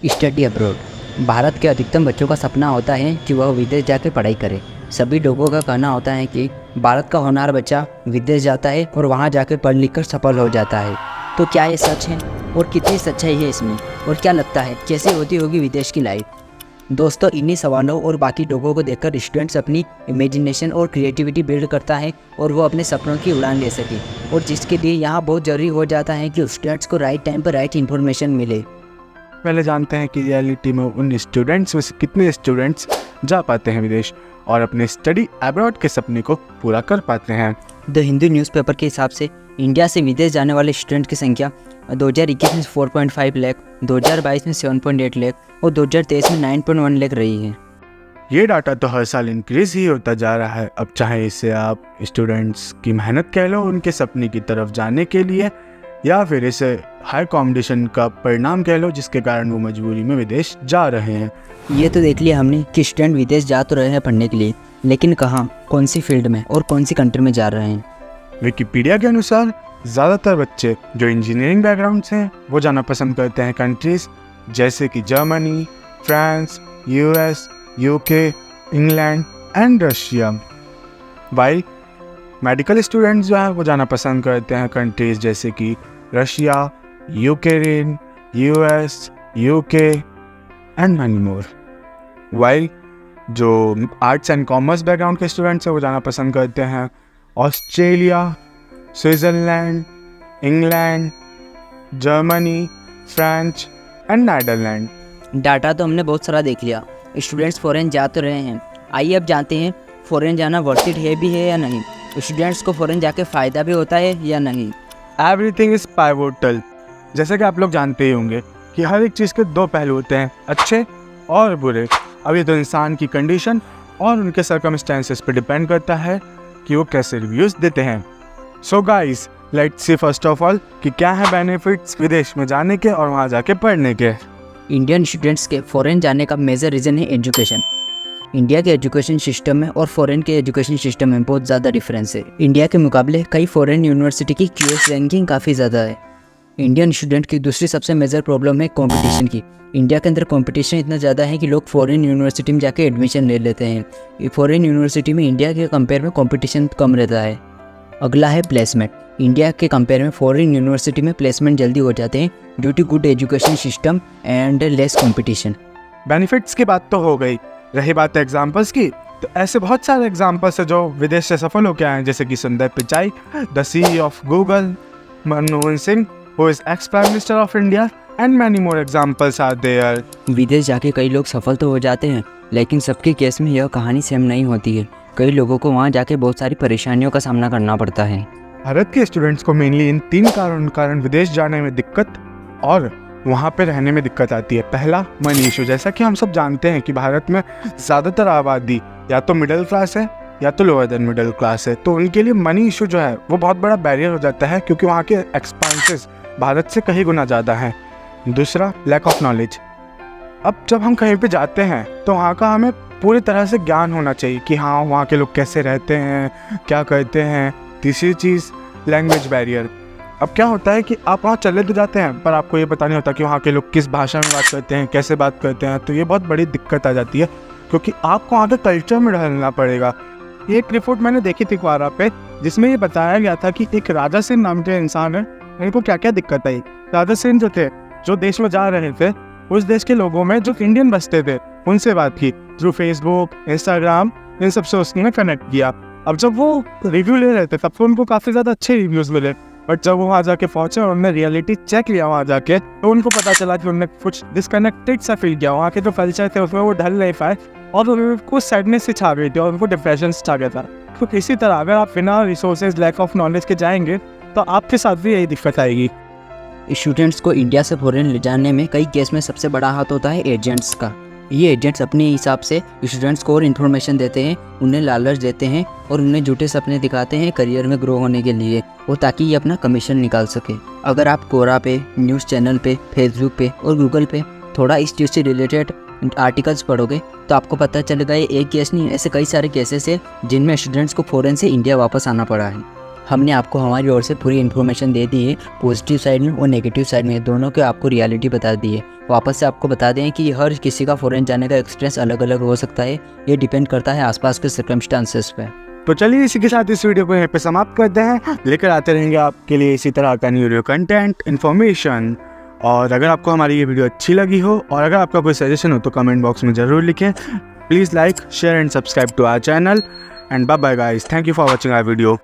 Study abroad. Bharat के अधिकतम बच्चों का सपना होता है कि वह विदेश जाकर पढ़ाई करे। सभी लोगों का कहना होता है कि भारत का होनहार बच्चा विदेश जाता है और वहां जाकर पढ़ लिख कर सफल हो जाता है। तो क्या ये सच है और कितनी सच्चाई है इसमें, और क्या लगता है कैसे होती होगी विदेश की लाइफ? दोस्तों, इन्हीं सवालों और बाकी लोगों को देखकर स्टूडेंट्स अपनी इमेजिनेशन और क्रिएटिविटी बिल्ड करता है और वो अपने सपनों की उड़ान ले सके, और जिसके लिए यहाँ बहुत ज़रूरी हो जाता है कि स्टूडेंट्स को राइट टाइम पर राइट इन्फॉर्मेशन मिले। पहले जानते हैं कि रियलिटी में उन स्टूडेंट्स में से कितने स्टूडेंट्स जा पाते हैं विदेश और अपने स्टडी अब्रॉड के सपने को पूरा कर पाते हैं। द हिंदू न्यूज़पेपर के हिसाब से इंडिया से विदेश जाने वाले स्टूडेंट की संख्या 2021 में 4.5 लाख, 2022 में 7.8 लाख और 2023 में 9.1 लाख रही है। ये डाटा तो हर साल इंक्रीज ही होता जा रहा है। अब चाहे इसे आप स्टूडेंट्स की मेहनत कह लो उनके सपने की तरफ जाने के लिए, या फिर इसे हाई कॉम्पिटिशन का परिणाम कह लो जिसके कारण वो मजबूरी में विदेश जा रहे हैं। ये तो देख लिया हमने कि स्टूडेंट विदेश जा तो रहे हैं पढ़ने के लिए, लेकिन कहाँ, कौन सी फील्ड में और कौन सी कंट्री में जा रहे हैं। विकिपीडिया के अनुसार ज़्यादातर बच्चे जो इंजीनियरिंग बैकग्राउंड से हैं वो जाना पसंद करते हैं कंट्रीज़ जैसे कि Germany, France, US, UK, England and Russia. While medical students जो हैं वो जाना पसंद करते हैं कंट्रीज़ जैसे कि Russia, Ukraine, US, UK and many more. While जो आर्ट्स एंड कॉमर्स बैकग्राउंड के स्टूडेंट्स हैं वो जाना पसंद करते हैं Australia, Switzerland, England, Germany, France and Netherland. Data तो हमने बहुत सारा देख लिया, स्टूडेंट्स फॉरेन जा तो रहे हैं। आइए अब जानते हैं फॉरेन जाना वर्थ इट है भी है या नहीं, स्टूडेंट्स को फॉरेन जाके फ़ायदा भी होता है या नहीं। Everything is pivotal. जैसे कि आप लोग जानते ही होंगे कि हर एक चीज़ के दो पहलू होते हैं, अच्छे और बुरे। अब ये तो इंसान की कंडीशन और उनके सर्कमस्टेंसेस पे डिपेंड करता है कि वो कैसे रिव्यूज़ देते हैं। So guys, let's see first of all कि क्या है बेनिफिट्स विदेश में जाने के और वहाँ जाके पढ़ने के। इंडियन स्टूडेंट्स के फॉरेन जाने का मेजर रीज़न है एजुकेशन। इंडिया के एजुकेशन सिस्टम में और फॉरेन के एजुकेशन सिस्टम में बहुत ज़्यादा डिफरेंस है। इंडिया के मुकाबले कई फॉरेन यूनिवर्सिटी की क्यूएस रैंकिंग काफ़ी ज़्यादा है। इंडियन स्टूडेंट की दूसरी सबसे मेजर प्रॉब्लम है कंपटीशन की। इंडिया के अंदर कंपटीशन इतना ज़्यादा है कि लोग फॉरेन यूनिवर्सिटी में जाके एडमिशन ले लेते हैं। फॉरेन यूनिवर्सिटी में इंडिया के कंपेयर में कंपटीशन कम रहता है। अगला है प्लेसमेंट। इंडिया के कंपेयर में फॉरेन यूनिवर्सिटी में प्लेसमेंट जल्दी हो जाते हैं due to good education system and less competition. Benefits की बात तो हो गई, रही बात एग्जाम्पल्स की, तो ऐसे बहुत सारे एग्जाम्पल्स है जो विदेश से सफल होकर आए हैं, जैसे कि Sundar Pichai, the CEO of Google, Manmohan Singh who is ex prime minister of India and many more examples are there. विदेश जाके कई लोग सफल तो हो जाते हैं, लेकिन सबके केस में यह कहानी सेम नहीं होती है। कई लोगों को वहाँ जाके बहुत सारी परेशानियों का सामना करना पड़ता है। भारत के स्टूडेंट्स को मेनली इन 3 कारण विदेश जाने में दिक्कत और वहाँ पे रहने में दिक्कत आती है। पहला, मनी इशू। जैसा कि हम सब जानते हैं कि भारत में ज़्यादातर आबादी या तो मिडिल क्लास है या तो लोअर देन मिडिल क्लास है, तो उनके लिए मनी इशू जो है वो बहुत बड़ा बैरियर हो जाता है क्योंकि वहाँ के एक्सपेंसेस भारत से कहीं गुना ज़्यादा हैं। दूसरा, लैक ऑफ नॉलेज। अब जब हम कहीं पे जाते हैं तो वहाँ का हमें पूरी तरह से ज्ञान होना चाहिए कि हाँ वहाँ के लोग कैसे रहते हैं, क्या करते हैं। तीसरी चीज़, लैंग्वेज बैरियर। अब क्या होता है कि आप वहाँ चले तो जाते हैं पर आपको ये पता नहीं होता कि वहाँ के लोग किस भाषा में बात करते हैं, कैसे बात करते हैं, तो ये बहुत बड़ी दिक्कत आ जाती है क्योंकि आपको वहाँ के कल्चर में ढलना पड़ेगा। ये एक रिपोर्ट मैंने देखी थी अखबार पे जिसमें ये बताया गया था कि एक राजा सेन नाम के इंसान है, इनको क्या क्या दिक्कत आई। राजा सेन जो थे, जो देश में जा रहे थे, उस देश के लोगों में जो इंडियन बसते थे उनसे बात की थ्रू फेसबुक, इंस्टाग्राम, इन सबसे उसने कनेक्ट किया। अब जब वो रिव्यू ले रहे थे तब तो उनको काफ़ी ज़्यादा अच्छे रिव्यूज़ मिले, बट जब वो वहाँ जाके पहुँचे और उन्होंने रियलिटी चेक लिया वहाँ जाके, तो उनको पता चला कि उन्होंने कुछ डिस्कनेक्टेड सा फील किया। वहाँ के जो कल्चर थे उसमें वो ढल नहीं पाए और उनको सैडनेस से छा गई थी और उनको डिप्रेशन छा गया था। तो इसी तरह अगर आप बिना रिसोर्सेज, लैक ऑफ नॉलेज के जाएंगे तो आपके साथ भी यही दिक्कत आएगी। स्टूडेंट्स को इंडिया से फॉरेन ले जाने में कई केस में सबसे बड़ा हाथ होता है एजेंट्स का। ये एजेंट्स अपने हिसाब से स्टूडेंट्स को और इन्फॉर्मेशन देते हैं, उन्हें लालच देते हैं और उन्हें झूठे सपने दिखाते हैं करियर में ग्रो होने के लिए, और ताकि ये अपना कमीशन निकाल सके। अगर आप कोरा पे, न्यूज़ चैनल पे, फेसबुक पे और गूगल पे थोड़ा इस चीज़ से रिलेटेड आर्टिकल्स पढ़ोगे तो आपको पता चलेगा ये एक केस नहीं, ऐसे कई सारे केसेस है जिनमें स्टूडेंट्स को फॉरेन से इंडिया वापस आना पड़ा है। हमने आपको हमारी ओर से पूरी इन्फॉर्मेशन दे दी है, पॉजिटिव साइड में और नेगेटिव साइड में, दोनों के आपको रियलिटी बता दी है। वापस से आपको बता दें कि हर किसी का फॉरेन जाने का एक्सपीरियंस अलग अलग हो सकता है, ये डिपेंड करता है आसपास के सर्कमस्टांसेस पे। तो चलिए इसी के साथ इस वीडियो को यहीं पे समाप्त करते हैं। लेकर आते रहेंगे आपके लिए इसी तरह का न्यू कंटेंट, इन्फॉर्मेशन। और अगर आपको हमारी ये वीडियो अच्छी लगी हो और अगर आपका कोई सजेशन हो तो कमेंट बॉक्स में ज़रूर लिखें। Please like, share and subscribe to our channel and bye bye guys. Thank you for watching our video.